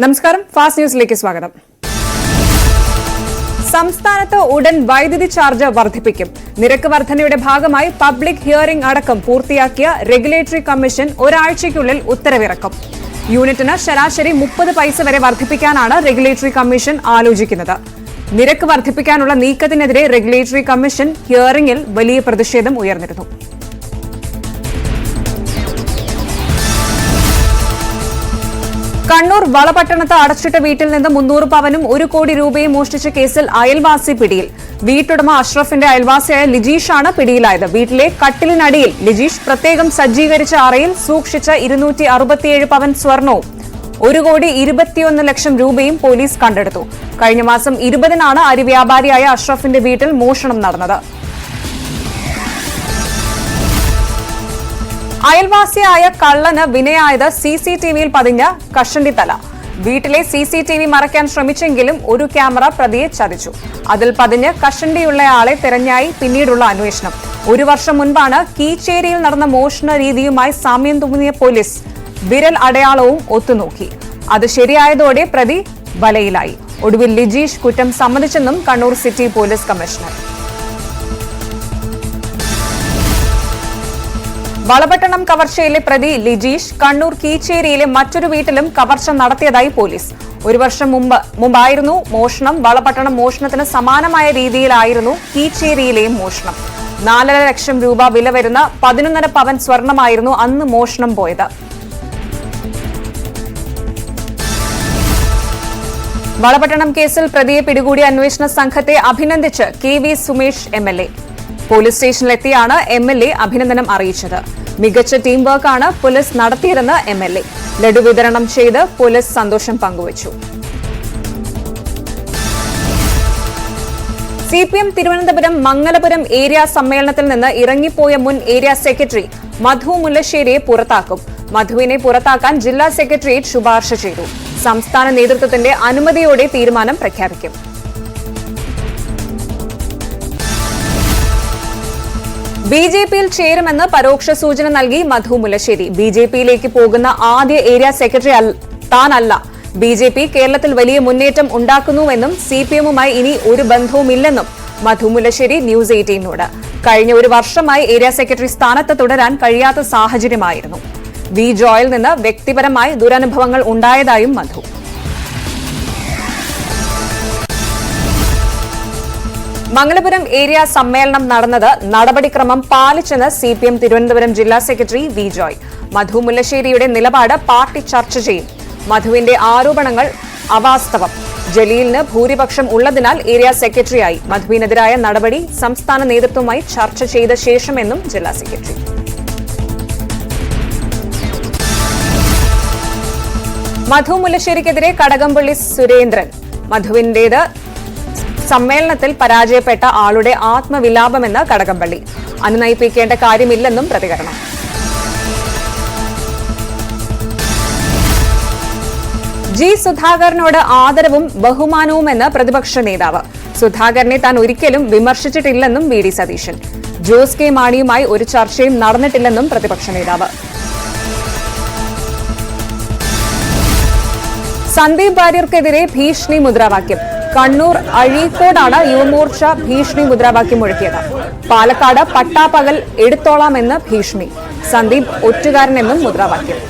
നമസ്കാരം, ഫാസ്റ്റ് ന്യൂസിലേക്ക് സ്വാഗതം. സംസ്ഥാനത്ത് ഉടൻ വൈദ്യുതി ചാർജ് വർദ്ധിപ്പിക്കും. നിരക്ക് വർധനയുടെ ഭാഗമായി പബ്ലിക് ഹിയറിംഗ് അടക്കം പൂർത്തിയാക്കിയ റെഗുലേറ്ററി കമ്മീഷൻ ഒരാഴ്ചയ്ക്കുള്ളിൽ ഉത്തരവിറക്കും. യൂണിറ്റിന് ശരാശരി 30 പൈസ വരെ വർദ്ധിപ്പിക്കാനാണ് റെഗുലേറ്ററി കമ്മീഷൻ ആലോചിക്കുന്നത്. നിരക്ക് വർദ്ധിപ്പിക്കാനുള്ള നീക്കത്തിനെതിരെ റെഗുലേറ്ററി കമ്മീഷൻ ഹിയറിംഗിൽ വലിയ പ്രതിഷേധം ഉയർന്നിരുന്നു. കണ്ണൂർ വളപട്ടണത്ത് അടച്ചിട്ട വീട്ടിൽ നിന്ന് 300 പവനും 1 കോടി രൂപയും മോഷ്ടിച്ച കേസിൽ അയൽവാസി പിടിയിൽ. വീട്ടുടമ അഷ്റഫിന്റെ അയൽവാസിയായ ലിജീഷാണ് പിടിയിലായത്. വീട്ടിലെ കട്ടിലിനടിയിൽ ലിജീഷ് പ്രത്യേകം സജ്ജീകരിച്ച അറയിൽ സൂക്ഷിച്ച 267 പവൻ സ്വർണവും 1,21 ലക്ഷം രൂപയും പോലീസ് കണ്ടെടുത്തു. കഴിഞ്ഞ മാസം 20-നാണ് അരിവ്യാപാരിയായ അഷ്റഫിന്റെ വീട്ടിൽ മോഷണം നടന്നത്. അയൽവാസിയായ കള്ളന് വിനയായത് സിസിടിവിയിൽ പതിഞ്ഞ കഷണ്ടിത്തല. വീട്ടിലെ സിസിടിവി മറയ്ക്കാൻ ശ്രമിച്ചെങ്കിലും ഒരു ക്യാമറ പ്രതിയെ ചതിച്ചു. അതിൽ പതിഞ്ഞ് കഷണ്ടിയുള്ളയാളെ തെരഞ്ഞായി പിന്നീടുള്ള അന്വേഷണം. 1 വർഷം മുൻപാണ് കീച്ചേരിയിൽ നടന്ന മോഷണ രീതിയുമായി സാമ്യം തോന്നിയ പോലീസ് വിരൽ അടയാളവും ഒത്തുനോക്കി. അത് ശരിയായതോടെ പ്രതി വലയിലായി. ഒടുവിൽ ലിജീഷ് കുറ്റം സമ്മതിച്ചെന്നും Kannur city police commissioner. Valapattanam കവർച്ചയിലെ പ്രതി ലിജീഷ് കണ്ണൂർ കീച്ചേരിയിലെ മറ്റൊരു വീട്ടിലും കവർച്ച നടത്തിയതായി പോലീസ്. 1 വർഷം മുമ്പായിരുന്നു മോഷണം. വളപട്ടണം മോഷണത്തിന് സമാനമായ രീതിയിലായിരുന്നു കീച്ചേരിയിലെയും മോഷണം. 4.5 ലക്ഷം രൂപ വില വരുന്ന 11.5 പവൻ സ്വർണമായിരുന്നു അന്ന് മോഷണം പോയത്. വളപട്ടണം കേസിൽ പ്രതിയെ പിടികൂടിയ അന്വേഷണ സംഘത്തെ അഭിനന്ദിച്ച് KV സുമേഷ് MLA പോലീസ് സ്റ്റേഷനിലെത്തിയാണ് MLA അഭിനന്ദനം അറിയിച്ചത്. മികച്ച ടീം വർക്കാണ് പോലീസ് നടത്തിയതെന്ന് MLA. ലഡു വിതരണം ചെയ്ത് പോലീസ് സന്തോഷം പങ്കുവച്ചു. CPM തിരുവനന്തപുരം മംഗലപുരം ഏരിയ സമ്മേളനത്തിൽ നിന്ന് ഇറങ്ങിപ്പോയ മുൻ ഏരിയ സെക്രട്ടറി മധു മുല്ലശ്ശേരിയെ പുറത്താക്കും. മധുവിനെ പുറത്താക്കാൻ ജില്ലാ സെക്രട്ടേറിയറ്റ് ശുപാർശ ചെയ്തു. സംസ്ഥാന നേതൃത്വത്തിന്റെ അനുമതിയോടെ തീരുമാനം പ്രഖ്യാപിക്കും. BJPയിൽ ചേരുമെന്ന് പരോക്ഷ സൂചന നൽകി മധു മുല്ലശ്ശേരി. BJPയിലേക്ക് പോകുന്ന ആദ്യ ഏരിയ സെക്രട്ടറി താനല്ല. BJP കേരളത്തിൽ വലിയ മുന്നേറ്റം ഉണ്ടാക്കുന്നുവെന്നും CPMുമായി ഇനി ഒരു ബന്ധവുമില്ലെന്നും മധു മുല്ലശ്ശേരി ന്യൂസ് 18നോട്. കഴിഞ്ഞ 1 വർഷമായി ഏരിയ സെക്രട്ടറി സ്ഥാനത്ത് തുടരാൻ കഴിയാത്ത സാഹചര്യമായിരുന്നു. ജോയിൽ നിന്ന് വ്യക്തിപരമായി ദുരനുഭവങ്ങൾ ഉണ്ടായതായും മധു. മംഗലപുരം ഏരിയ സമ്മേളനം നടന്നത് നടപടിക്രമം പാലിച്ചെന്ന് CPM തിരുവനന്തപുരം ജില്ലാ സെക്രട്ടറി ജോയ്. മധു മുല്ലശ്ശേരിയുടെ നിലപാട് പാർട്ടി ചർച്ച ചെയ്യും. മധുവിന്റെ ആരോപണങ്ങൾ അവാസ്തവം. ജലീലിന് ഭൂരിപക്ഷം ഉള്ളതിനാൽ ഏരിയ സെക്രട്ടറിയായി. മധുവിനെതിരായ നടപടി സംസ്ഥാന നേതൃത്വവുമായി ചർച്ച ചെയ്ത ശേഷമെന്നും ജില്ലാ സെക്രട്ടറി. മധു മുല്ലശ്ശേരിക്കെതിരെ കടകംപള്ളി സുരേന്ദ്രൻ. മധുവിന്റേത് സമ്മേളനത്തിൽ പരാജയപ്പെട്ട ആളുടെ ആത്മവിലാപമെന്ന് കടകംപള്ളി. അനുനയിപ്പിക്കേണ്ട കാര്യമില്ലെന്നും പ്രതികരണം. സുധാകരനോട് ആദരവും ബഹുമാനവുമെന്ന് പ്രതിപക്ഷ നേതാവ്. സുധാകരനെ താൻ ഒരിക്കലും വിമർശിച്ചിട്ടില്ലെന്നും VD സതീശൻ. ജോസ് കെ മാണിയുമായി ഒരു ചർച്ചയും നടന്നിട്ടില്ലെന്നും പ്രതിപക്ഷ നേതാവ്. സന്ദീപ് വാര്യർക്കെതിരെ ഭീഷണി മുദ്രാവാക്യം. കണ്ണൂർ അഴീക്കോടാണ് യുവമോർച്ച ഭീഷണി മുദ്രാവാക്യം മുഴക്കിയത്. പാലക്കാട് പട്ടാപ്പകൽ എടുത്തോളാമെന്ന് ഭീഷണി. സന്ദീപ് ഒറ്റുകാരനെന്നും മുദ്രാവാക്യം.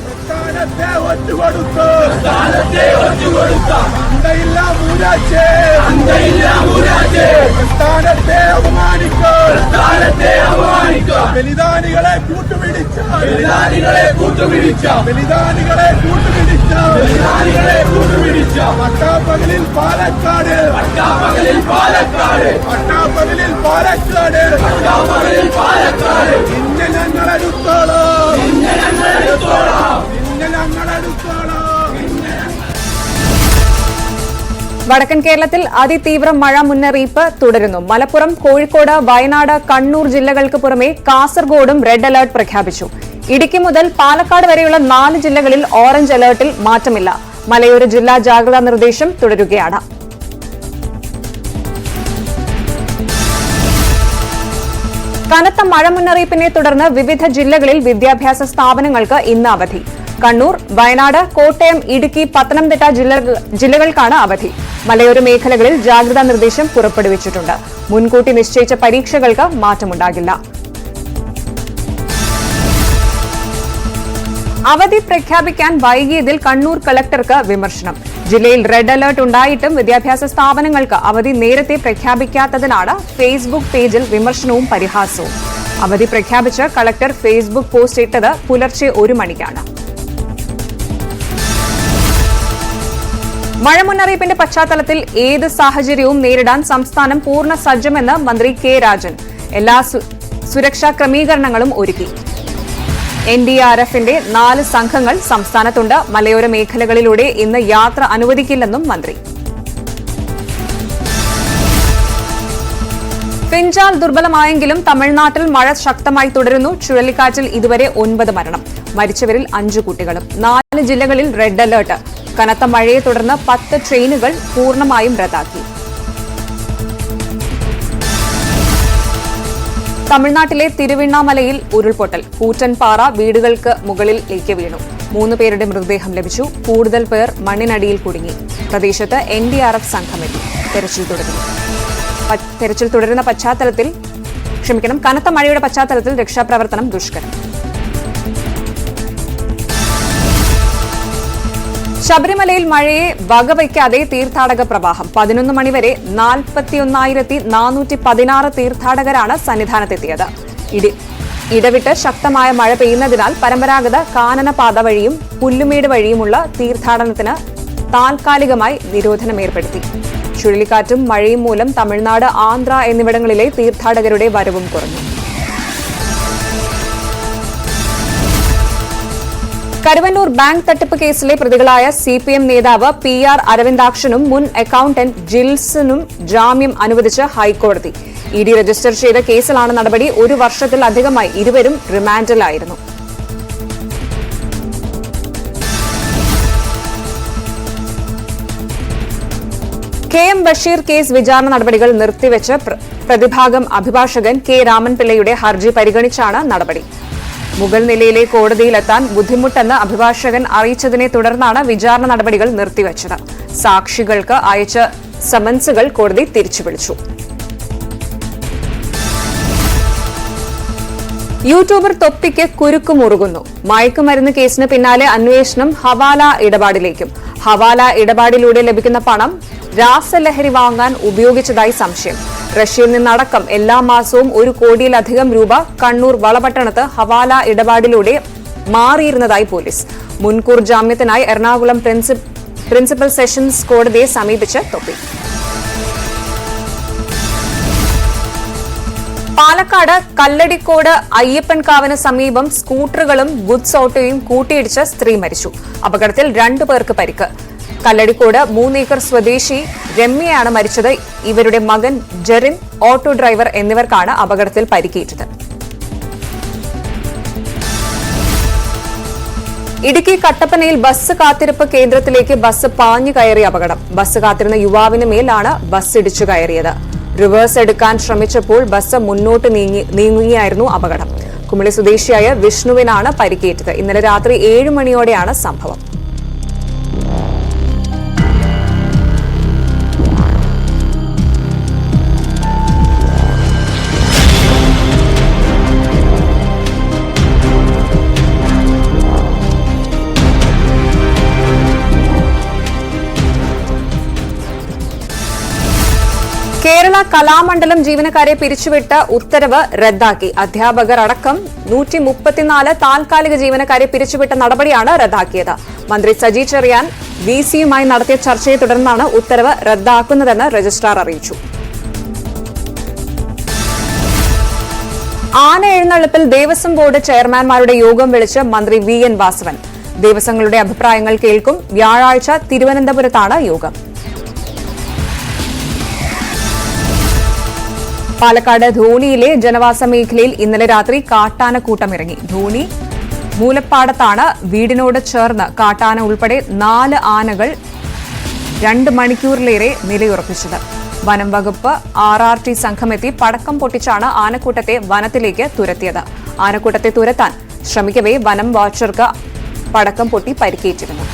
പട്ടാപ്പകലിൽ പാലക്കാട് ഇന്ന് ഞങ്ങളെടുത്തോളാം. വടക്കൻ കേരളത്തിൽ അതിതീവ്ര മഴ മുന്നറിയിപ്പ് തുടരുന്നു. മലപ്പുറം, കോഴിക്കോട്, വയനാട്, കണ്ണൂർ ജില്ലകൾക്ക് പുറമെ കാസർഗോഡും റെഡ് അലർട്ട് പ്രഖ്യാപിച്ചു. ഇടുക്കി മുതൽ പാലക്കാട് വരെയുള്ള 4 ജില്ലകളിൽ ഓറഞ്ച് അലർട്ടിൽ മാറ്റമില്ല. മലയോര ജില്ലാ ജാഗ്രതാ നിർദ്ദേശം തുടരുകയാണ്. കനത്ത മഴ മുന്നറിയിപ്പിനെ തുടർന്ന് വിവിധ ജില്ലകളിൽ വിദ്യാഭ്യാസ സ്ഥാപനങ്ങൾക്ക് ഇന്ന് അവധി. കണ്ണൂർ, വയനാട്, കോട്ടയം, ഇടുക്കി, പത്തനംതിട്ട ജില്ലകൾക്കാണ് അവധി. മലയോര മേഖലകളിൽ ജാഗ്രതാ നിർദ്ദേശം പുറപ്പെടുവിച്ചിട്ടുണ്ട്. മുൻകൂട്ടി നിശ്ചയിച്ച പരീക്ഷകൾക്ക് മാറ്റമുണ്ടാകില്ല. അവധി പ്രഖ്യാപിക്കാൻ വൈകിയതിൽ കണ്ണൂർ കളക്ടർക്ക് വിമർശനം. ജില്ലയിൽ റെഡ് അലർട്ട് ഉണ്ടായിട്ടും വിദ്യാഭ്യാസ സ്ഥാപനങ്ങൾക്ക് അവധി നേരത്തെ പ്രഖ്യാപിക്കാത്തതിനാണ് ഫേസ്ബുക്ക് പേജിൽ വിമർശനവും പരിഹാസവും. അവധി പ്രഖ്യാപിച്ച് കളക്ടർ ഫേസ്ബുക്ക് പോസ്റ്റ് ഇട്ടത് പുലർച്ചെ 1 മണിക്കാണ്. മഴ മുന്നറിയിപ്പിന്റെ പശ്ചാത്തലത്തിൽ ഏത് സാഹചര്യവും നേരിടാൻ സംസ്ഥാനം പൂർണ്ണ സജ്ജമെന്ന് മന്ത്രി കെ രാജൻ. എല്ലാ സുരക്ഷാ ക്രമീകരണങ്ങളും ഒരുക്കി. NDRFന്റെ 4 സംഘങ്ങൾ സംസ്ഥാനത്തുണ്ട്. മലയോര മേഖലകളിലൂടെ ഇന്ന് യാത്ര അനുവദിക്കില്ലെന്നും മന്ത്രി. ഫിൻജാൽ ദുർബലമായെങ്കിലും തമിഴ്നാട്ടിൽ മഴ ശക്തമായി തുടരുന്നു. ചുഴലിക്കാറ്റിൽ ഇതുവരെ 9 മരണം. മരിച്ചവരിൽ 5 കുട്ടികളും. 4 ജില്ലകളിൽ റെഡ് അലർട്ട്. കനത്ത മഴയെ തുടർന്ന് 10 ട്രെയിനുകൾ പൂർണ്ണമായും റദ്ദാക്കി. തമിഴ്നാട്ടിലെ തിരുവണ്ണാമലയിൽ ഉരുൾപൊട്ടൽ. കൂറ്റൻപാറ വീടുകൾക്ക് മുകളിലേക്ക് വീണു. 3 പേരുടെ മൃതദേഹം ലഭിച്ചു. കൂടുതൽ പേർ മണ്ണിനടിയിൽ കുടുങ്ങി. പ്രദേശത്ത് NDRF സംഘമെത്തി. തെരച്ചിൽ തുടരുന്ന പശ്ചാത്തലത്തിൽ കനത്ത മഴയുടെ പശ്ചാത്തലത്തിൽ രക്ഷാപ്രവർത്തനം ദുഷ്കരം. ശബരിമലയിൽ മഴയെ വകവയ്ക്കാതെ തീർത്ഥാടക പ്രവാഹം. 11 മണിവരെ 41,416 തീർത്ഥാടകരാണ് സന്നിധാനത്തെത്തിയത്. ഇടവിട്ട് ശക്തമായ മഴ പെയ്യുന്നതിനാൽ പരമ്പരാഗത കാനനപാത വഴിയും പുല്ലുമേട് വഴിയുമുള്ള തീർത്ഥാടനത്തിന് താൽക്കാലികമായി നിരോധനം ഏർപ്പെടുത്തി. ചുഴലിക്കാറ്റും മഴയും മൂലം തമിഴ്നാട്, ആന്ധ്ര എന്നിവിടങ്ങളിലെ തീർത്ഥാടകരുടെ വരവും കുറഞ്ഞു. കരുവന്നൂർ ബാങ്ക് തട്ടിപ്പ് കേസിലെ പ്രതികളായ CPM നേതാവ് PR അരവിന്ദാക്ഷനും മുൻ അക്കൌണ്ടന്റ് ജിൽസനും ജാമ്യം അനുവദിച്ച് ഹൈക്കോടതി. ED രജിസ്റ്റർ ചെയ്ത കേസിലാണ് നടപടി. 1 വർഷത്തിലധികമായി ഇരുവരും റിമാൻഡിലായിരുന്നു. KM ബഷീർ കേസ് വിചാരണ നടപടികൾ നിർത്തിവെച്ച് പ്രതിഭാഗം അഭിഭാഷകൻ K രാമൻപിള്ളയുടെ ഹർജി പരിഗണിച്ചാണ് നടപടി. മുകൾ നിലയിലെ കോടതിയിലെത്താൻ ബുദ്ധിമുട്ടെന്ന് അഭിഭാഷകൻ അറിയിച്ചതിനെ തുടർന്നാണ് വിചാരണ നടപടികൾ നിർത്തിവച്ചത്. സാക്ഷികൾക്ക് അയച്ച സമൻസുകൾ കോടതി തിരിച്ചുവിളിച്ചു. യൂട്യൂബർ തൊപ്പിക്ക് കുരുക്കുമുറുകുന്നു. മയക്കുമരുന്ന് കേസിന് പിന്നാലെ അന്വേഷണം ഹവാല ഇടപാടിലേക്കും. ഹവാല ഇടപാടിലൂടെ ലഭിക്കുന്ന പണം രാസലഹരി വാങ്ങാൻ ഉപയോഗിച്ചതായി സംശയം. റഷ്യയിൽ നിന്നടക്കം എല്ലാ മാസവും 1 കോടിയിലധികം രൂപ കണ്ണൂർ വളപട്ടണത്ത് ഹവാല ഇടപാടിലൂടെ മാറിയിരുന്നതായി പോലീസ്. മുൻകൂർ ജാമ്യത്തിനായി എറണാകുളം പ്രിൻസിപ്പൽ സെഷൻസ് കോടതിയെ സമീപിച്ച് തൊപ്പി. പാലക്കാട് കല്ലടിക്കോട് അയ്യപ്പൻകാവിന് സമീപം സ്കൂട്ടറുകളും ഗുഡ്സ് ഓട്ടോയും കൂട്ടിയിടിച്ച് സ്ത്രീ മരിച്ചു. അപകടത്തിൽ 2 പേർക്ക് പരിക്ക്. കല്ലടിക്കോട് 3 ഏക്കർ സ്വദേശി രമ്യയാണ് മരിച്ചത്. ഇവരുടെ മകൻ ജെറിൻ, ഓട്ടോ ഡ്രൈവർ എന്നിവർക്കാണ് അപകടത്തിൽ പരിക്കേറ്റത്. ഇടുക്കി കട്ടപ്പനയിൽ ബസ് കാത്തിരിപ്പ് കേന്ദ്രത്തിലേക്ക് ബസ് പാഞ്ഞു കയറിയ അപകടം. ബസ് കാത്തിരുന്ന യുവാവിന് മേലാണ് ബസ് ഇടിച്ചു കയറിയത്. റിവേഴ്സ് എടുക്കാൻ ശ്രമിച്ചപ്പോൾ ബസ് മുന്നോട്ട് നീങ്ങുകയായിരുന്നു അപകടം. കുമളി സ്വദേശിയായ വിഷ്ണുവിനാണ് പരിക്കേറ്റത്. ഇന്നലെ രാത്രി 7 മണിയോടെയാണ് സംഭവം. കേരള കലാമണ്ഡലം ജീവനക്കാരെ പിരിച്ചുവിട്ട ഉത്തരവ് റദ്ദാക്കി. അധ്യാപകർ അടക്കം 134 താൽക്കാലിക ജീവനക്കാരെ പിരിച്ചുവിട്ട നടപടിയാണ് റദ്ദാക്കിയത്. മന്ത്രി സജി ചെറിയാൻ VCയുമായി നടത്തിയ ചർച്ചയെ തുടർന്നാണ് ഉത്തരവ് റദ്ദാക്കുന്നതെന്ന് രജിസ്ട്രാർ അറിയിച്ചു. ആന എഴുന്നള്ളിപ്പിൽ ദേവസ്വം ബോർഡ് ചെയർമാൻമാരുടെ യോഗം വിളിച്ച് മന്ത്രി VN വാസവൻ. ദേവസ്വങ്ങളുടെ അഭിപ്രായങ്ങൾ കേൾക്കും. വ്യാഴാഴ്ച തിരുവനന്തപുരത്താണ് യോഗം. പാലക്കാട് ധോണിയിലെ ജനവാസ മേഖലയിൽ ഇന്നലെ രാത്രി കാട്ടാനക്കൂട്ടം ഇറങ്ങി. ധോണി മൂലപ്പാടത്താണ് വീടിനോട് ചേർന്ന് കാട്ടാന ഉൾപ്പെടെ 4 ആനകൾ 2 മണിക്കൂറിലേറെ നിലയുറപ്പിച്ചത്. വനം വകുപ്പ് RRT സംഘമെത്തി പടക്കം പൊട്ടിച്ചാണ് ആനക്കൂട്ടത്തെ വനത്തിലേക്ക് തുരത്തിയത്. ആനക്കൂട്ടത്തെ തുരത്താൻ ശ്രമിക്കവേ വനം വാച്ചർക്ക് പടക്കം പൊട്ടി പരിക്കേറ്റിരുന്നു.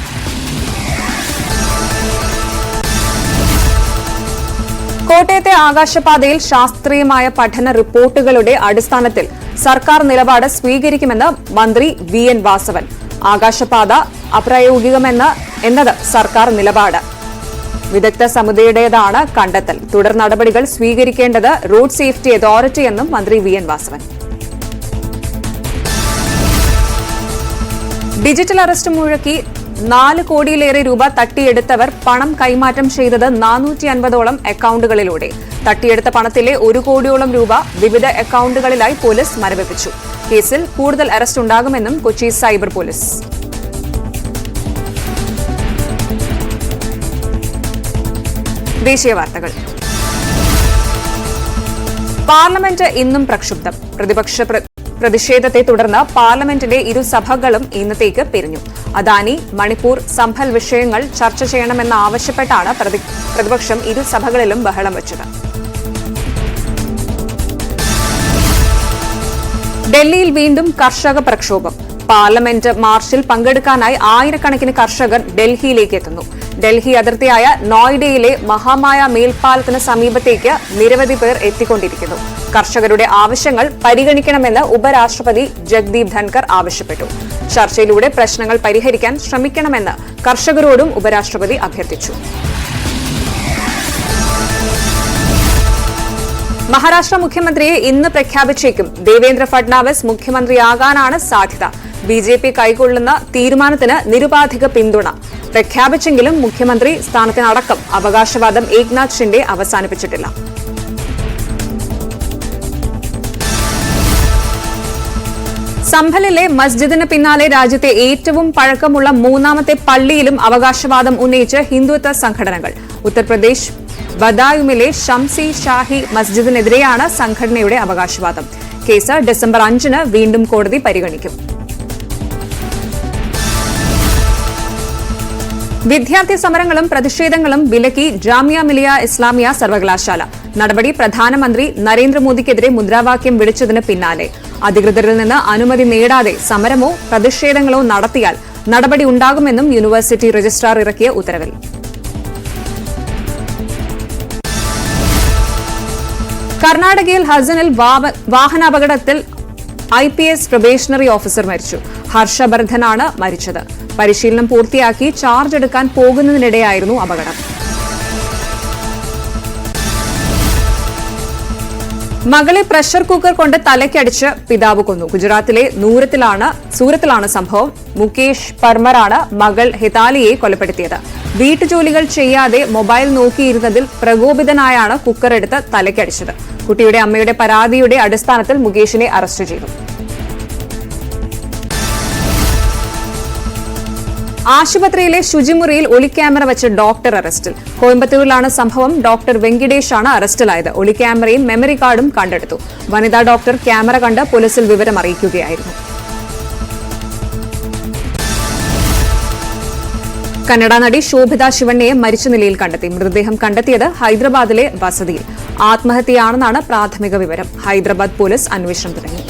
കോട്ടയത്തെ ആകാശപാതയിൽ ശാസ്ത്രീയമായ പഠന റിപ്പോർട്ടുകളുടെ അടിസ്ഥാനത്തിൽ സർക്കാർ നിലപാട് സ്വീകരിക്കുമെന്ന് മന്ത്രി VN വാസവൻ. ആകാശപാത അപ്രായോഗികമെന്നത് സർക്കാർ നിലപാട്. വിദഗ്ധ സമിതിയുടേതാണ് കണ്ടെത്തൽ. തുടർ നടപടികൾ സ്വീകരിക്കേണ്ടത് റോഡ് സേഫ്റ്റി അതോറിറ്റി എന്നും മന്ത്രി VN വാസവൻ. ഡിജിറ്റൽ അറസ്റ്റ് മുഴക്കി 4 കോടിയിലേറെ രൂപ തട്ടിയെടുത്തവർ പണം കൈമാറ്റം ചെയ്തത് 450ഓളം അക്കൌണ്ടുകളിലൂടെ. തട്ടിയെടുത്ത പണത്തിലെ 1 കോടിയോളം രൂപ വിവിധ അക്കൌണ്ടുകളിലായി പോലീസ് മരവിപ്പിച്ചു. കേസിൽ കൂടുതൽ അറസ്റ്റ് ഉണ്ടാകുമെന്നും കൊച്ചി സൈബർ പോലീസ്. ദേശീയ വാർത്തകൾ. പാർലമെന്റ് ഇന്നും പ്രക്ഷുബ്ധം. പ്രതിപക്ഷ പ്രതിഷേധത്തെ തുടർന്ന് പാർലമെന്റിന്റെ ഇരുസഭകളും ഇന്നത്തേക്ക് പിരിഞ്ഞു. അദാനി, മണിപ്പൂർ, സംഭൽ വിഷയങ്ങൾ ചർച്ച ചെയ്യണമെന്നാവശ്യപ്പെട്ടാണ് പ്രതിപക്ഷം ഇരുസഭകളിലും ബഹളം വച്ചത്. ഡൽഹിയിൽ വീണ്ടും കർഷക പ്രക്ഷോഭം. പാർലമെന്റ് മാർച്ചിൽ പങ്കെടുക്കാനായി ആയിരക്കണക്കിന് കർഷകർ ഡൽഹിയിലേക്ക് എത്തുന്നു. ഡൽഹി അതിർത്തിയായ നോയിഡയിലെ മഹാമായ മേൽപ്പാലത്തിന് സമീപത്തേക്ക് നിരവധി പേർ എത്തിക്കൊണ്ടിരിക്കുന്നു. കർഷകരുടെ ആവശ്യങ്ങൾ പരിഗണിക്കണമെന്ന് ഉപരാഷ്ട്രപതി ജഗ്ദീപ് ധൻകർ ആവശ്യപ്പെട്ടു. ചർച്ചയിലൂടെ പ്രശ്നങ്ങൾ പരിഹരിക്കാൻ ശ്രമിക്കണമെന്ന് കർഷകരോടും ഉപരാഷ്ട്രപതി അഭ്യർത്ഥിച്ചു. മഹാരാഷ്ട്ര മുഖ്യമന്ത്രിയെ ഇന്ന് പ്രഖ്യാപിച്ചേക്കും. ദേവേന്ദ്ര ഫഡ്നാവിസ് മുഖ്യമന്ത്രിയാകാനാണ് സാധ്യത. BJP കൈക്കൊള്ളുന്ന തീരുമാനത്തിന് നിരുപാധിക പിന്തുണ. പ്രഖ്യാപിച്ചെങ്കിലും മുഖ്യമന്ത്രി സ്ഥാനത്തിനടക്കം അവകാശവാദം ഏക്നാഥ് ഷിൻഡെ അവസാനിപ്പിച്ചിട്ടില്ല. സംഭലിലെ മസ്ജിദിന് പിന്നാലെ രാജ്യത്തെ ഏറ്റവും പഴക്കമുള്ള 3ാമത്തെ പള്ളിയിലും അവകാശവാദം ഉന്നയിച്ച് ഹിന്ദുത്വ സംഘടനകൾ. ഉത്തർപ്രദേശ് ബദായുമിലെ ഷംസി ഷാഹി മസ്ജിദിനെതിരെയാണ് സംഘടനയുടെ അവകാശവാദം. കേസ് ഡിസംബർ 5-ന് വീണ്ടും കോടതി പരിഗണിക്കും. വിദ്യാർത്ഥി സമരങ്ങളും പ്രതിഷേധങ്ങളും വിലക്കി ജാമിയ മിലിയ ഇസ്ലാമിയ സർവകലാശാല. നടപടി പ്രധാനമന്ത്രി നരേന്ദ്രമോദിക്കെതിരെ മുദ്രാവാക്യം വിളിച്ചതിന് പിന്നാലെ. അധികൃതരിൽ നിന്ന് അനുമതി നേടാതെ സമരമോ പ്രതിഷേധങ്ങളോ നടത്തിയാൽ നടപടി ഉണ്ടാകുമെന്നും യൂണിവേഴ്സിറ്റി രജിസ്ട്രാർ ഇറക്കിയ ഉത്തരവിൽ. കർണാടകയിൽ ഹസനിൽ വാഹനാപകടത്തിൽ IPS പ്രൊബേഷണറി ഓഫീസർ മരിച്ചു. ഹർഷബർദ്ധനാണ് മരിച്ചത്. പരിശീലനം പൂർത്തിയാക്കി ചാർജ് എടുക്കാൻ പോകുന്നതിനിടെയായിരുന്നു അപകടം. മകളെ പ്രഷർ കുക്കർ കൊണ്ട് തലയ്ക്കടിച്ച് പിതാവ് കൊന്നു. ഗുജറാത്തിലെ സൂറത്തിലാണ് സംഭവം. മുകേഷ് പർമറാണ് മകൾ ഹിതാലിയെ കൊലപ്പെടുത്തിയത്. വീട്ടുജോലികൾ ചെയ്യാതെ മൊബൈൽ നോക്കിയിരുന്നതിൽ പ്രകോപിതനായാണ് കുക്കർ എടുത്ത് തലയ്ക്കടിച്ചത്. കുട്ടിയുടെ അമ്മയുടെ പരാതിയുടെ അടിസ്ഥാനത്തിൽ മുകേഷിനെ അറസ്റ്റ് ചെയ്തു. ആശുപത്രിയിലെ ശുചിമുറിയിൽ ഒളിക്യാമറ വെച്ച് ഡോക്ടർ അറസ്റ്റിൽ. കോയമ്പത്തൂരിലാണ് സംഭവം. ഡോക്ടർ വെങ്കിടേഷാണ് അറസ്റ്റിലായത്. ഒളിക്യാമറയും മെമ്മറി കാർഡും കണ്ടെടുത്തു. വനിതാ ഡോക്ടർ ക്യാമറ കണ്ട് പോലീസിൽ വിവരം അറിയിക്കുകയായിരുന്നു. കന്നഡ നടി ശോഭിത ശിവണ്ണയെ മരിച്ച നിലയിൽ കണ്ടെത്തി. മൃതദേഹം കണ്ടെത്തിയത് ഹൈദരാബാദിലെ വസതിയിൽ. ആത്മഹത്യയാണെന്നാണ് പ്രാഥമിക വിവരം. ഹൈദരാബാദ് പോലീസ് അന്വേഷണം തുടങ്ങി.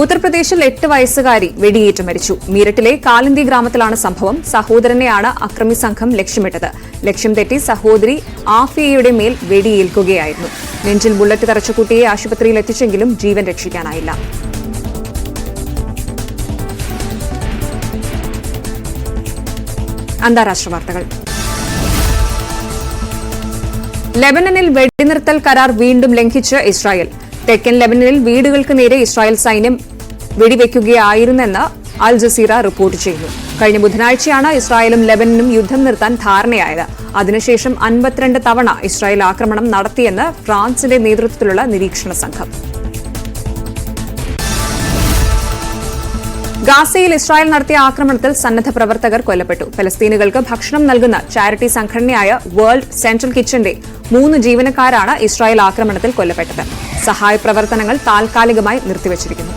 ഉത്തർപ്രദേശിൽ 8 വയസ്സുകാരി വെടിയേറ്റ് മരിച്ചു. മീററ്റിലെ കാലിന്തി ഗ്രാമത്തിലാണ് സംഭവം. സഹോദരനെയാണ് അക്രമി സംഘം ലക്ഷ്യമിട്ടത്. ലക്ഷ്യം തെറ്റി സഹോദരി ആഫിയയുടെ മേൽ വെടിയേൽക്കുകയായിരുന്നു. നെഞ്ചിൽ ബുള്ളറ്റ് തറച്ച കുട്ടിയെ ആശുപത്രിയിൽ എത്തിച്ചെങ്കിലും ജീവൻ രക്ഷിക്കാനായില്ല. അന്താരാഷ്ട്ര വാർത്തകൾ. ലെബനനിൽ വെടിനിർത്തൽ കരാർ വീണ്ടും ലംഘിച്ച് ഇസ്രായേൽ. തെക്കൻ ലെബനനിൽ വീടുകൾക്ക് നേരെ ഇസ്രായേൽ സൈന്യം വെടിവെക്കുകയായിരുന്നെന്ന് അൽ ജസീറ റിപ്പോർട്ട് ചെയ്യുന്നു. കഴിഞ്ഞ ബുധനാഴ്ചയാണ് ഇസ്രായേലും ലെബനനും യുദ്ധം നിർത്താൻ ധാരണയായത്. അതിനുശേഷം 52 തവണ ഇസ്രായേൽ ആക്രമണം നടത്തിയെന്ന് ഫ്രാൻസിന്റെ നേതൃത്വത്തിലുള്ള നിരീക്ഷണ സംഘം. ഗാസയിൽ ഇസ്രായേൽ നടത്തിയ ആക്രമണത്തിൽ സന്നദ്ധ പ്രവർത്തകർ കൊല്ലപ്പെട്ടു. ഫലസ്തീനുകൾക്ക് ഭക്ഷണം നൽകുന്ന ചാരിറ്റി സംഘടനയായ വേൾഡ് സെൻട്രൽ കിച്ചന്റെ 3 ജീവനക്കാരാണ് ഇസ്രായേൽ ആക്രമണത്തിൽ കൊല്ലപ്പെട്ടത്. സഹായ പ്രവർത്തനങ്ങൾ താൽക്കാലികമായി നിർത്തിവച്ചിരിക്കുന്നു.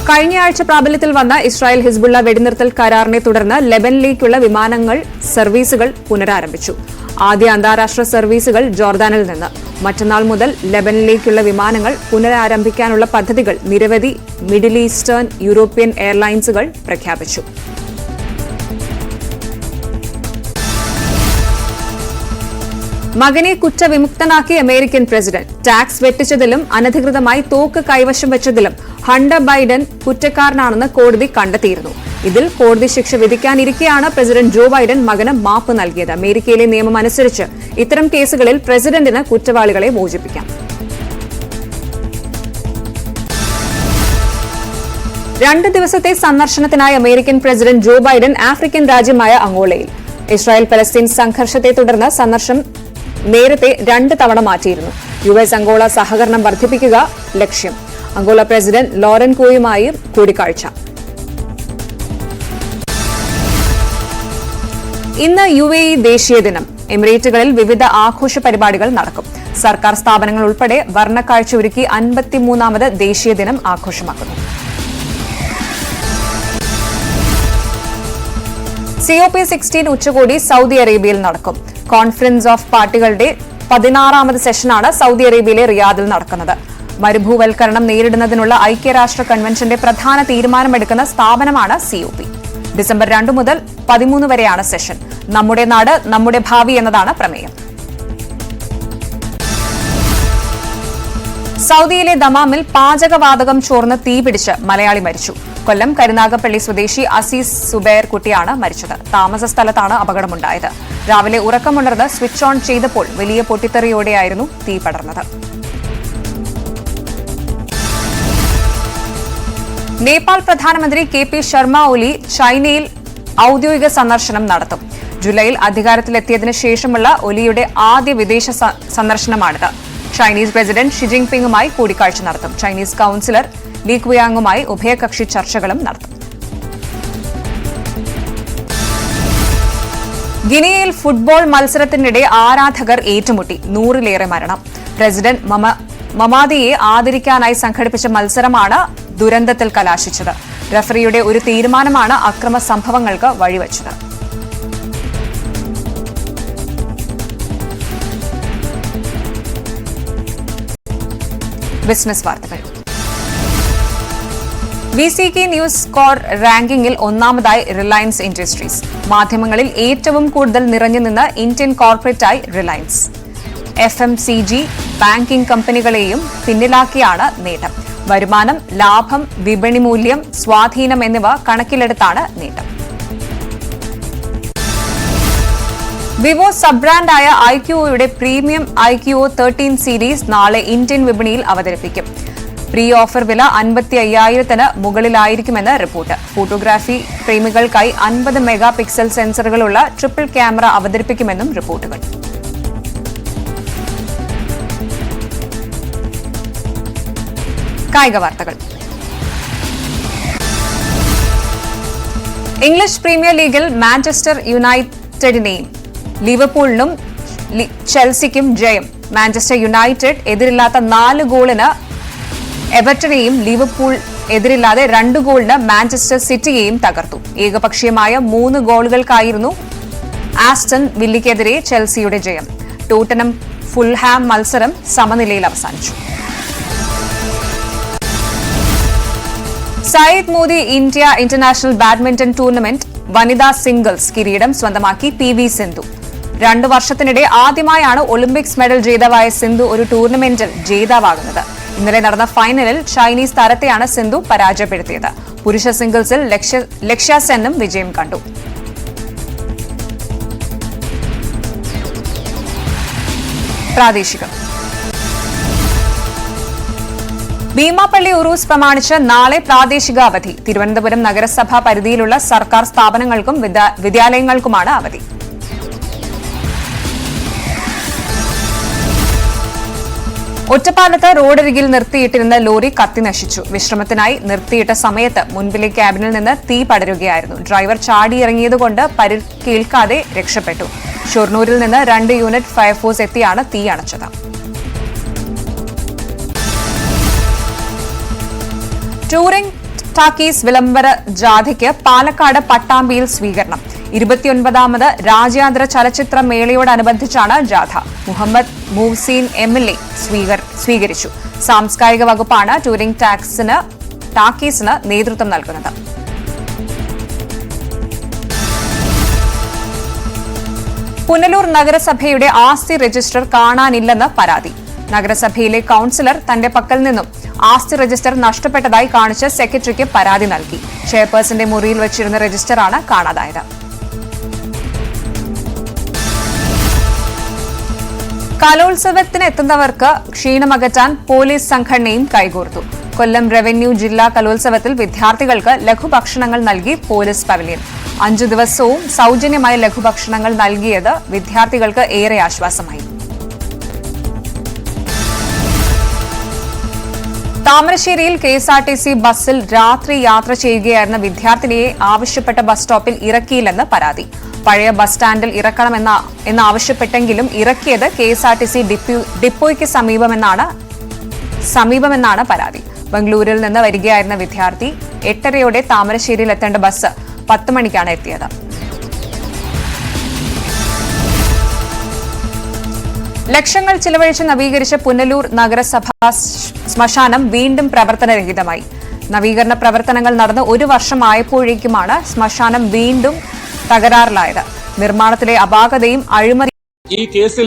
കഴിഞ്ഞയാഴ്ച പ്രാബല്യത്തിൽ വന്ന ഇസ്രായേൽ ഹിസ്ബുള്ള വെടിനിർത്തൽ കരാറിനെ തുടർന്ന് ലെബനിലേക്കുള്ള സർവീസുകൾ പുനരാരംഭിച്ചു. ആദ്യ അന്താരാഷ്ട്ര സർവീസുകൾ ജോർദാനിൽ നിന്ന്. മറ്റന്നാൾ മുതൽ ലെബനിലേക്കുള്ള വിമാനങ്ങൾ പുനരാരംഭിക്കാനുള്ള പദ്ധതികൾ നിരവധി മിഡിൽ ഈസ്റ്റേൺ യൂറോപ്യൻ എയർലൈൻസുകൾ പ്രഖ്യാപിച്ചു. മകനെ കുറ്റവിമുക്തനാക്കി അമേരിക്കൻ പ്രസിഡന്റ്. ടാക്സ് വെട്ടിച്ചതിലും അനധികൃതമായി തോക്ക് കൈവശം വെച്ചതിലും ഹണ്ടർ ബൈഡൻ കുറ്റക്കാരനാണെന്ന് കോടതി കണ്ടെത്തിയിരുന്നു. ഇതിൽ കോടതി ശിക്ഷ വിധിക്കാനിരിക്കെയാണ് പ്രസിഡന്റ് ജോ ബൈഡൻ മകന് മാപ്പ് നൽകിയത്. അമേരിക്കയിലെ നിയമം അനുസരിച്ച് ഇത്തരം കേസുകളിൽ പ്രസിഡന്റിന് കുറ്റവാളികളെ മോചിപ്പിക്കാം. 2 ദിവസത്തെ സന്ദർശനത്തിനായി American president Joe Biden African രാജ്യമായ അംഗോളയിൽ. ഇസ്രായേൽ പലസ്തീൻ സംഘർഷത്തെ തുടർന്ന് സന്ദർശനം നേരത്തെ 2 തവണ മാറ്റിയിരുന്നു. US അംഗോള സഹകരണം വർദ്ധിപ്പിക്കുക ലക്ഷ്യം. അംഗോള പ്രസിഡന്റ് ലോറൻകോയുമായും കൂടിക്കാഴ്ച. ഇന്ന് UAE ദേശീയ ദിനം. എമിറേറ്റുകളിൽ വിവിധ ആഘോഷ പരിപാടികൾ നടക്കും. സർക്കാർ സ്ഥാപനങ്ങൾ ഉൾപ്പെടെ വർണ്ണക്കാഴ്ച ഒരുക്കി 53ാമത് ദേശീയ ദിനം ആഘോഷമാക്കുന്നു. COP16 ഉച്ചകോടി സൗദി അറേബ്യയിൽ നടക്കും. കോൺഫറൻസ് ഓഫ് പാർട്ടികളുടെ 16ാമത് സെഷനാണ് സൗദി അറേബ്യയിലെ റിയാദിൽ നടക്കുന്നത്. മരുഭൂവൽക്കരണം നേരിടുന്നതിനുള്ള ഐക്യരാഷ്ട്ര കൺവെൻഷന്റെ പ്രധാന തീരുമാനമെടുക്കുന്ന സ്ഥാപനമാണ് COP. ഡിസംബർ 2 മുതൽ 13 വരെയാണ് സെഷൻ. നമ്മുടെ നാട് നമ്മുടെ ഭാവി എന്നതാണ് പ്രമേയം. സൗദിയിലെ ദമാമിൽ പാചകവാതകം ചോർന്ന് തീപിടിച്ച് മലയാളി മരിച്ചു. കൊല്ലം കരുനാഗപ്പള്ളി സ്വദേശി അസീസ് സുബൈർ കുട്ടിയാണ് മരിച്ചത്. താമസ സ്ഥലത്താണ് അപകടമുണ്ടായത്. രാവിലെ ഉറക്കമുണർന്ന് സ്വിച്ച് ഓൺ ചെയ്തപ്പോൾ വലിയ പൊട്ടിത്തെറിയോടെയായിരുന്നു തീ പടർന്നത്. നേപ്പാൾ പ്രധാനമന്ത്രി KP ശർമ്മ ഒലി ചൈനയിൽ ഔദ്യോഗിക സന്ദർശനം നടത്തും. ജൂലൈയിൽ അധികാരത്തിലെത്തിയതിനു ശേഷമുള്ള ഒലിയുടെ ആദ്യ വിദേശ സന്ദർശനമാണിത്. ചൈനീസ് പ്രസിഡന്റ് ഷി ജിൻപിങ്ങുമായി കൂടിക്കാഴ്ച നടത്തും. ചൈനീസ് കൌൺസിലർ ലീ ക്വിയാങ്ങുമായി ഉഭയകക്ഷി ചർച്ചകളും നടത്തും. ഗിനിയയിൽ ഫുട്ബോൾ മത്സരത്തിനിടെ ആരാധകർ ഏറ്റുമുട്ടി. 100ലേറെ മരണം. പ്രസിഡന്റ് മമാദിയെ ആദരിക്കാനായി സംഘടിപ്പിച്ച മത്സരമാണ് ദുരന്തത്തിൽ കലാശിച്ചത്. റഫറിയുടെ ഒരു തീരുമാനമാണ് അക്രമ സംഭവങ്ങൾക്ക് വഴിവെച്ചത്. ബിസിനസ് വാർത്തകൾ. VCK ന്യൂസ് സ്കോർ റാങ്കിംഗിൽ 1ാമതായി റിലയൻസ് ഇൻഡസ്ട്രീസ്. മാധ്യമങ്ങളിൽ ഏറ്റവും കൂടുതൽ നിറഞ്ഞു നിന്ന ഇന്ത്യൻ കോർപ്പറേറ്റായി റിലയൻസ്. FMCG, ബാങ്കിംഗ് കമ്പനികളെയും പിന്നിലാക്കിയാണ് നേട്ടം. വരുമാനം, ലാഭം, വിപണി മൂല്യം, സ്വാധീനം എന്നിവ കണക്കിലെടുത്താണ് നേട്ടം. വിവോ സബ് ബ്രാൻഡായ iQOയുടെ പ്രീമിയം iQO 13 സീരീസ് നാളെ ഇന്ത്യൻ വിപണിയിൽ അവതരിപ്പിക്കും. പ്രീ ഓഫർ വില 55,000-ന് മുകളിലായിരിക്കുമെന്ന് റിപ്പോർട്ട്. ഫോട്ടോഗ്രാഫി പ്രേമികൾക്കായി 50 മെഗാ പിക്സൽ സെൻസറുകളുള്ള ട്രിപ്പിൾ ക്യാമറ അവതരിപ്പിക്കുമെന്നും റിപ്പോർട്ടുകൾ. കായിക വാർത്തകൾ. ഇംഗ്ലീഷ് പ്രീമിയർ ലീഗിൽ മാഞ്ചസ്റ്റർ യുണൈറ്റഡിനെയും ലിവർപൂളിനും ചെൽസിക്കും ജയം. മാഞ്ചസ്റ്റർ യുണൈറ്റഡ് എതിരില്ലാത്ത 4 ഗോളിന് എവർട്ടനെയും ലിവർപൂൾ എതിരില്ലാതെ 2 ഗോളിന് മാഞ്ചസ്റ്റർ സിറ്റിയെയും തകർത്തു. ഏകപക്ഷീയമായ 3 ഗോളുകൾക്കായിരുന്നു ആസ്റ്റൺ വില്ലയ്ക്കെതിരെ ചെൽസിയുടെ ജയം. ടോട്ടനം ഫുൾഹാം മത്സരം സമനിലയിൽ അവസാനിച്ചു. Syed Modi India international badminton tournament വനിതാ സിംഗിൾസ് കിരീടം സ്വന്തമാക്കി PV സിന്ധു. 2 വർഷത്തിനിടെ ആദ്യമായാണ് ഒളിമ്പിക്സ് മെഡൽ ജേതാവായ സിന്ധു ഒരു ടൂർണമെന്റിൽ ജേതാവാകുന്നത്. ഇന്നലെ നടന്ന ഫൈനലിൽ ചൈനീസ് താരത്തെയാണ് സിന്ധു പരാജയപ്പെടുത്തിയത്. പുരുഷ സിംഗിൾസിൽ ലക്ഷ്യ സെന്നും വിജയം കണ്ടു. പ്രാദേശികം. ഭീമാപ്പള്ളി ഉറൂസ് പ്രമാണിച്ച് നാളെ പ്രാദേശിക അവധി. തിരുവനന്തപുരം നഗരസഭ പരിധിയിലുള്ള സർക്കാർ സ്ഥാപനങ്ങൾക്കും വിദ്യാലയങ്ങൾക്കുമാണ് അവധി. ഒറ്റപ്പാലത്ത് റോഡരികിൽ നിർത്തിയിട്ടിരുന്ന ലോറി കത്തിനശിച്ചു. വിശ്രമത്തിനായി നിർത്തിയിട്ട സമയത്ത് മുൻപിലെ ക്യാബിനിൽ നിന്ന് തീ പടരുകയായിരുന്നു. ഡ്രൈവർ ചാടിയിറങ്ങിയതുകൊണ്ട് പരിക്കേൽക്കാതെ രക്ഷപ്പെട്ടു. ഷൊർണൂരിൽ നിന്ന് 2 യൂണിറ്റ് ഫയർഫോഴ്സ് എത്തിയാണ് തീ അണച്ചത്. ടൂറിംഗ് ടാക്കീസ് വിളംബര ജാഥയ്ക്ക് പാലക്കാട് പട്ടാമ്പിയിൽ സ്വീകരണം. 29ാമത് രാജ്യാന്തര ചലച്ചിത്ര മേളയോടനുബന്ധിച്ചാണ് ജാഥ. മുഹമ്മദ് മൂസീൻ MLA സ്വീകരിച്ചു. സാംസ്കാരിക വകുപ്പാണ് ടൂറിംഗ് ടാക്കീസിന് നേതൃത്വം നൽകുന്നത്. പുനലൂർ നഗരസഭയുടെ ആസ്തി രജിസ്റ്റർ കാണാനില്ലെന്ന് പരാതി. നഗരസഭയിലെ കൌൺസിലർ തന്റെ പക്കൽ നിന്നും ആസ്തി രജിസ്റ്റർ നഷ്ടപ്പെട്ടതായി കാണിച്ച് സെക്രട്ടറിക്ക് പരാതി നൽകി. ചെയർപേഴ്സന്റെ മുറിയിൽ വെച്ചിരുന്ന രജിസ്റ്ററാണ് കാണാതായത്. കലോത്സവത്തിന് എത്തുന്നവർക്ക് ക്ഷീണമകറ്റാൻ പോലീസ് സംഘടനയും കൈകോർത്തു. കൊല്ലം റവന്യൂ ജില്ലാ കലോത്സവത്തിൽ വിദ്യാർത്ഥികൾക്ക് ലഘുഭക്ഷണങ്ങൾ നൽകി പോലീസ് പവലിയൻ. 5 ദിവസവും സൌജന്യമായ ലഘുഭക്ഷണങ്ങൾ നൽകിയത് വിദ്യാർത്ഥികൾക്ക് ഏറെ ആശ്വാസമായി. താമരശ്ശേരിയിൽ KSRTC ബസ്സിൽ രാത്രി യാത്ര ചെയ്യുകയായിരുന്ന വിദ്യാർത്ഥിനിയെ ആവശ്യപ്പെട്ട ബസ് സ്റ്റോപ്പിൽ ഇറക്കിയില്ലെന്ന് പരാതി. പഴയ ബസ് സ്റ്റാൻഡിൽ ഇറക്കണമെന്നാവശ്യപ്പെട്ടെങ്കിലും ഇറക്കിയത് KSRTC ഡിപ്പോയ്ക്ക് സമീപമെന്നാണ് പരാതി. ബംഗളൂരിൽ നിന്ന് വരികയായിരുന്ന വിദ്യാർത്ഥി 8:30യോടെ താമരശ്ശേരിയിൽ എത്തേണ്ട ബസ് 10 മണിക്കാണ് എത്തിയത്. ലക്ഷങ്ങൾ ചിലവഴിച്ച് നവീകരിച്ച പുനലൂർ നഗരസഭാ ശ്മശാനം വീണ്ടും പ്രവർത്തനരഹിതമായി. നവീകരണ പ്രവർത്തനങ്ങൾ നടന്ന് 1 വർഷമായപ്പോഴേക്കുമാണ് ശ്മശാനം വീണ്ടും തകരാറിലായത്. നിർമ്മാണത്തിലെ അപാകതയും അഴിമതി ഈ കേസിൽ